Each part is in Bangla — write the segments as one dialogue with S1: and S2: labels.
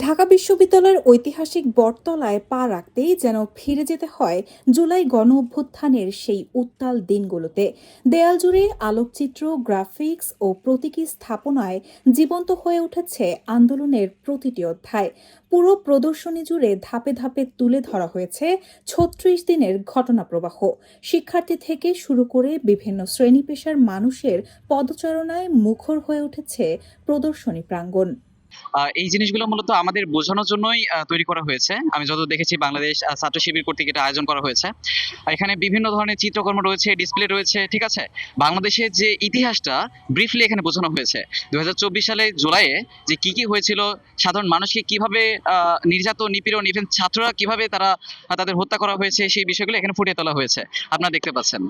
S1: ঢাকা বিশ্ববিদ্যালয়ের ঐতিহাসিক বটতলায় পা রাখতেই যেন ফিরে যেতে হয় জুলাই গণঅভ্যুত্থানের সেই উত্তাল দিনগুলোতে। দেয়াল জুড়ে আলোকচিত্র, গ্রাফিক্স ও প্রতীকী স্থাপনায় জীবন্ত হয়ে উঠেছে আন্দোলনের প্রতিটি অধ্যায়। পুরো প্রদর্শনী জুড়ে ধাপে ধাপে তুলে ধরা হয়েছে ৩৬ দিনের ঘটনাপ্রবাহ। শিক্ষার্থী থেকে শুরু করে বিভিন্ন শ্রেণী পেশার মানুষের পদচারণায় মুখর হয়ে উঠেছে প্রদর্শনী প্রাঙ্গণ।
S2: এই জিনিসগুলো মূলত আমাদের বোঝানোর জন্যই তৈরি করা হয়েছে। আমি যতদূর দেখেছি বাংলাদেশ ছাত্র শিবির কর্তৃক এটা আয়োজন করা হয়েছে। এখানে বিভিন্ন ধরনের চিত্রকর্ম রয়েছে, ডিসপ্লে রয়েছে, ঠিক আছে? বাংলাদেশের যে ইতিহাসটা ব্রিফলি এখানে বোঝানো হয়েছে। ২০২৪ সালে জুলাইয়ে যে কি হয়েছিল, সাধারণ মানুষকে কিভাবে নির্যাতন, নিপীড়ন, ইভেন ছাত্ররা কিভাবে তাদের হত্যা করা হয়েছে, সেই বিষয়গুলো এখানে ফুটিয়ে তোলা হয়েছে। আপনারা দেখতে পাচ্ছেন।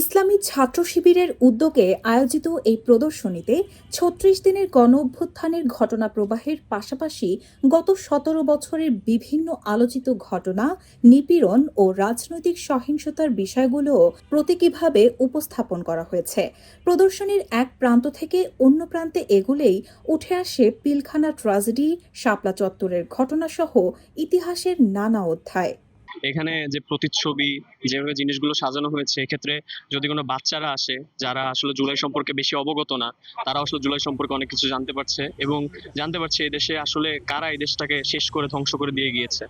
S1: ইসলামী ছাত্র শিবিরের উদ্যোগে আয়োজিত এই প্রদর্শনীতে ৩৬ দিনের গণঅভ্যুত্থানের ঘটনা প্রবাহের পাশাপাশি গত ১৭ বছরের বিভিন্ন আলোচিত ঘটনা, নিপীড়ন ও রাজনৈতিক সহিংসতার বিষয়গুলোও প্রতীকীভাবে উপস্থাপন করা হয়েছে। প্রদর্শনীর এক প্রান্ত থেকে অন্য প্রান্তে এগুলেই উঠে আসে পিলখানা ট্র্যাজেডি, শাপলা চত্বরের ঘটনাসহ ইতিহাসের নানা অধ্যায়।
S3: এখানে যে প্রতিচ্ছবি, যেভাবে জিনিসগুলো সাজানো হয়েছে, এক্ষেত্রে যদি কোনো বাচ্চারা আসে যারা আসলে জুলাই সম্পর্কে বেশি অবগত না, তারা আসলে জুলাই সম্পর্কে অনেক কিছু জানতে পারছে এবং জানতে পারছে এই দেশে আসলে কারা এই দেশটাকে শেষ করে ধ্বংস করে দিয়ে গিয়েছে,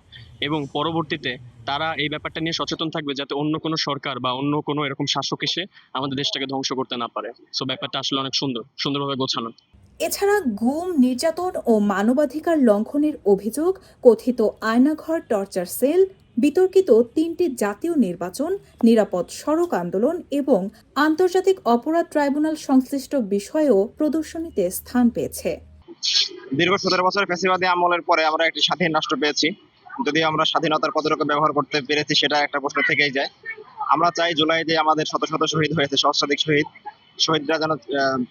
S3: এবং পরবর্তীতে তারা এই ব্যাপারটা নিয়ে সচেতন থাকবে যাতে অন্য কোনো সরকার বা অন্য কোনো এরকম শাসক এসে আমাদের দেশটাকে ধ্বংস করতে না পারে। সো ব্যাপারটা আসলে অনেক সুন্দরভাবে গোছানো।
S1: এছাড়া গুম, নির্যাতন ও মানবাধিকার লঙ্ঘনের অভিযোগ, কথিত আয়নাঘর, টর্চার সেল, বিতর্কিত ৩টি জাতীয় নির্বাচন, নিরাপদ সড়ক আন্দোলন এবং আন্তর্জাতিক অপরাধ ট্রাইব্যুনাল সংশ্লিষ্ট বিষয়েও প্রদর্শনীতে স্থান পেয়েছে।
S4: দীর্ঘ ১৭ বছর ফ্যাসিবাদী আমলের পরে আমরা একটি স্বাধীন রাষ্ট্র পেয়েছি। যদি আমরা স্বাধীনতার কতটুকু ব্যবহার করতে পেরেছি সেটা একটা প্রশ্ন থেকেই যায়। আমরা চাই জুলাই যে আমাদের শত শত শহীদ হয়েছে, সহস্রাধিক শহীদরা যেন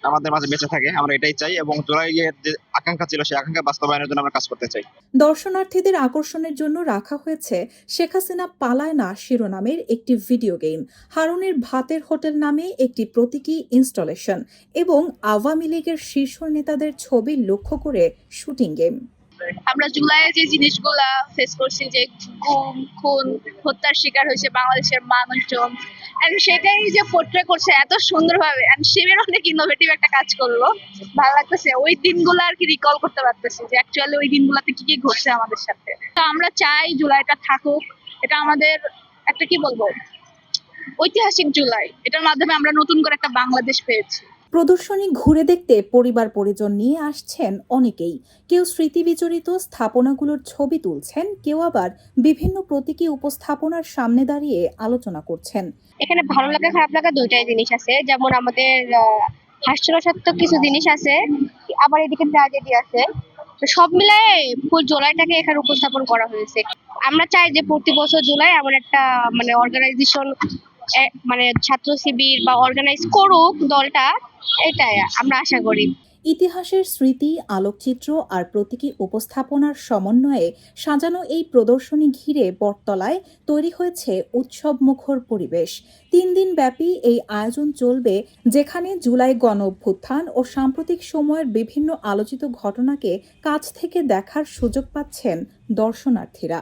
S4: আমাদের মাঝে বেঁচে থাকে, আমরা এটাই চাই, এবং জুলাইয়ের যে আকাঙ্ক্ষা ছিল সেই আকাঙ্ক্ষা বাস্তবায়নের জন্য আমরা কাজ করতে চাই।
S1: দর্শনার্থীদের আকর্ষণের জন্য রাখা হয়েছে শেখ হাসিনা পালায় না শিরোনামের একটি ভিডিও গেম, হারুনের ভাতের হোটেল নামে একটি প্রতীকী ইনস্টলেশন এবং আওয়ামী লীগের শীর্ষ নেতাদের ছবি লক্ষ্য করে শুটিং গেম।
S5: আমরা জুলাইয়ে যে জিনিসগুলা ফেস করছি, যে গুম, খুন, হত্যার শিকার হয়েছে বাংলাদেশের মানুষজন, এন্ড সেটাই যে পোর্ট্রে করছে এত সুন্দরভাবে, এন্ড শিবির অনেক ইনোভেটিভ একটা কাজ করলো। ভালো লাগতেছে ওই দিনগুলো আর কি রিকল করতে পারতেছি যে অ্যাকচুয়ালি ওই দিনগুলোতে কি ঘটছে আমাদের সাথে। তো আমরা চাই জুলাইটা থাকুক, এটা আমাদের একটা কি বলবো ঐতিহাসিক জুলাই, এটার মাধ্যমে আমরা নতুন করে একটা বাংলাদেশ পেয়েছি।
S1: প্রদর্শনী ঘুরে দেখতে পরিবার পরিজন নিয়ে আসছেন অনেকেই। কেউ স্মৃতি বিজড়িত স্থাপনাগুলোর ছবি তুলছেন, কেউ আবার বিভিন্ন প্রতীকী উপস্থাপনার সামনে দাঁড়িয়ে আলোচনা করছেন।
S6: এখানে ভালো লাগা খারাপ লাগা দুইটাই জিনিস আছে, যেমন আমাদের হাস্যরসাত্মক কিছু জিনিস আছে, আবার এদিকে ট্র্যাজেডি আছে। তো সব মিলায়ে ফুল জুলাইটাকে এখানে উপস্থাপন করা হয়েছে। আমরা চাই যে প্রতি বছর জুলাই এমন একটা অর্গানাইজেশন, মানে ছাত্র শিবির বা অর্গানাইজ করুক দলটা, এটাই আমরা আশা করি।
S1: ইতিহাসের স্মৃতি, আলোকচিত্র আর প্রতীকী উপস্থাপনার সমন্বয়ে সাজানো এই প্রদর্শনী ঘিরে বটতলায় তৈরি হয়েছে উৎসবমুখর পরিবেশ। ৩ দিন ব্যাপী এই আয়োজন চলবে, যেখানে জুলাই গণঅভ্যুত্থান ও সাম্প্রতিক সময়ের বিভিন্ন আলোচিত ঘটনাকে কাছ থেকে দেখার সুযোগ পাচ্ছেন দর্শনার্থীরা।